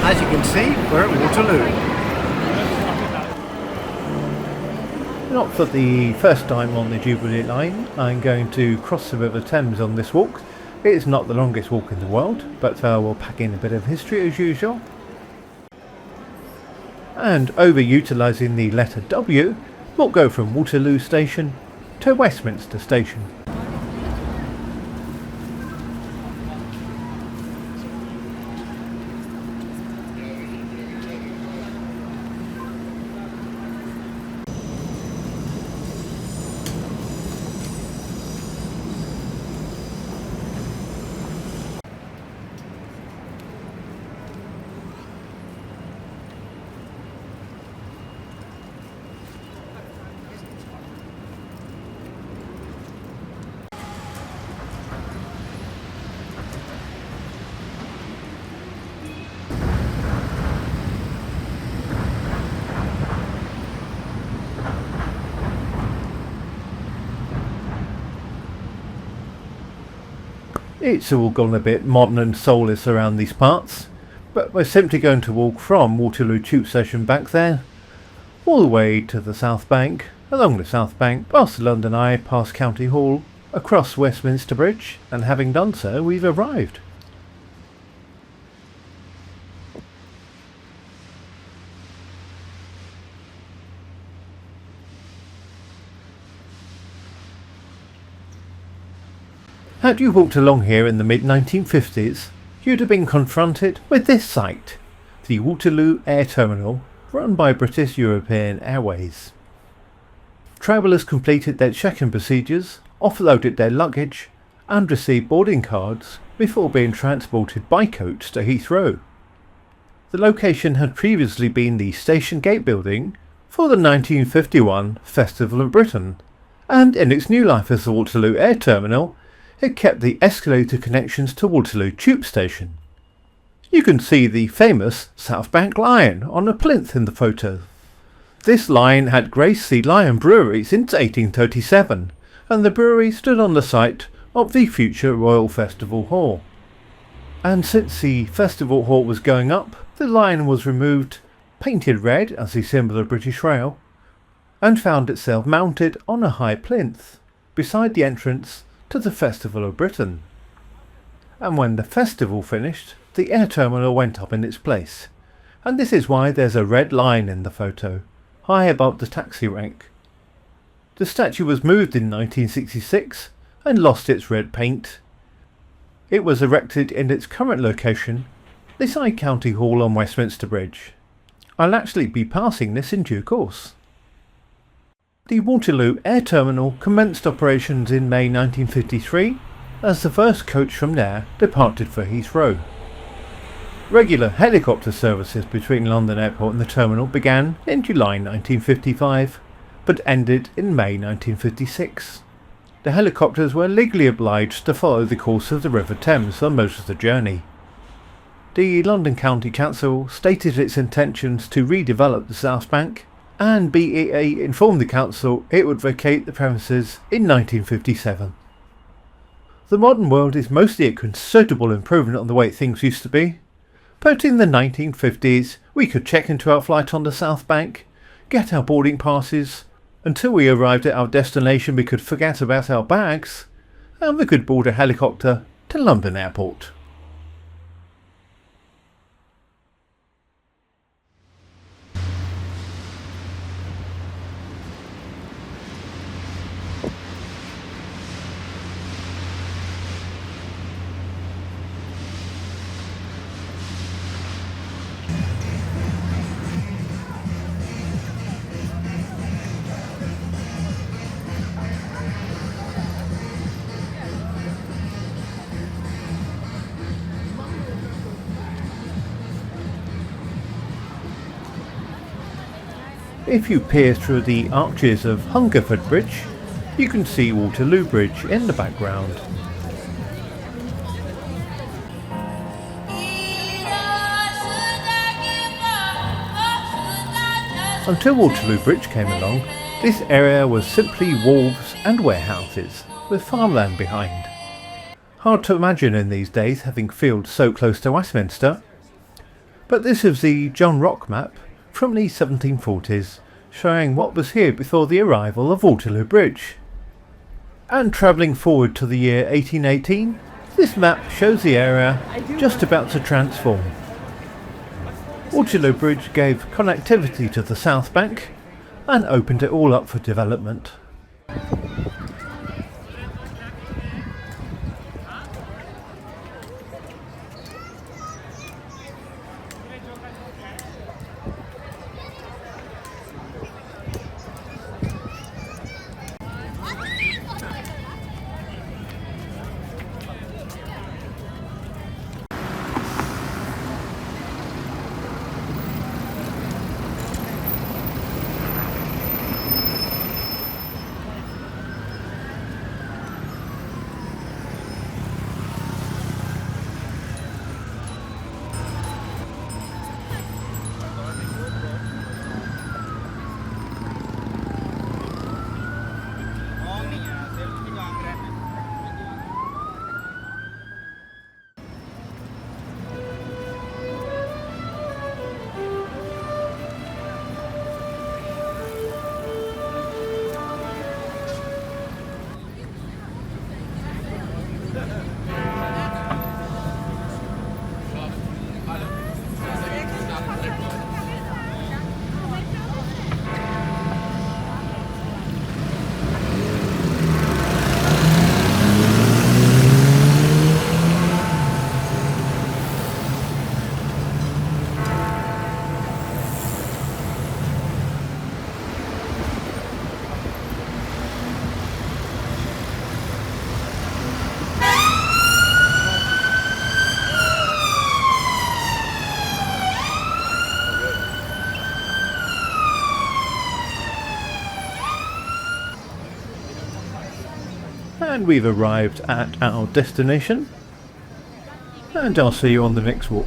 As you can see, we're at Waterloo. Not for the first time on the Jubilee Line, I'm going to cross the River Thames on this walk. It is not the longest walk in the world, but we'll pack in a bit of history as usual. And over-utilising the letter W, we'll go from Waterloo Station to Westminster Station. It's all gone a bit modern and soulless around these parts, but we're simply going to walk from Waterloo Tube Station back there, all the way to the South Bank, along the South Bank, past the London Eye, past County Hall, across Westminster Bridge, and having done so, we've arrived. Had you walked along here in the mid-1950s, you'd have been confronted with this sight, the Waterloo Air Terminal, run by British European Airways. Travellers completed their check-in procedures, offloaded their luggage, and received boarding cards before being transported by coach to Heathrow. The location had previously been the Station Gate building for the 1951 Festival of Britain, and in its new life as the Waterloo Air Terminal, it kept the escalator connections to Waterloo Tube Station. You can see the famous South Bank Lion on a plinth in the photo. This line had graced the Lion Brewery since 1837, and the brewery stood on the site of the future Royal Festival Hall. And since the Festival Hall was going up, the lion was removed, painted red as the symbol of British Rail, and found itself mounted on a high plinth beside the entrance to the Festival of Britain. And when the festival finished, the air terminal went up in its place, and this is why there's a red line in the photo, high above the taxi rank. The statue was moved in 1966 and lost its red paint. It was erected in its current location, beside County Hall on Westminster Bridge. I'll actually be passing this in due course. The Waterloo Air Terminal commenced operations in May 1953 as the first coach from there departed for Heathrow. Regular helicopter services between London Airport and the terminal began in July 1955 but ended in May 1956. The helicopters were legally obliged to follow the course of the River Thames on most of the journey. The London County Council stated its intentions to redevelop the South Bank, and BEA informed the council it would vacate the premises in 1957. The modern world is mostly a considerable improvement on the way things used to be, but in the 1950s we could check into our flight on the South Bank, get our boarding passes, until we arrived at our destination we could forget about our bags, and we could board a helicopter to London Airport. If you peer through the arches of Hungerford Bridge, you can see Waterloo Bridge in the background. Until Waterloo Bridge came along, this area was simply wharves and warehouses, with farmland behind. Hard to imagine in these days having fields so close to Westminster, But this is the John Rock map from the 1740s, showing what was here before the arrival of Waterloo Bridge. And travelling forward to the year 1818, this map shows the area just about to transform. Waterloo Bridge gave connectivity to the South Bank and opened it all up for development. And we've arrived at our destination, and I'll see you on the next walk.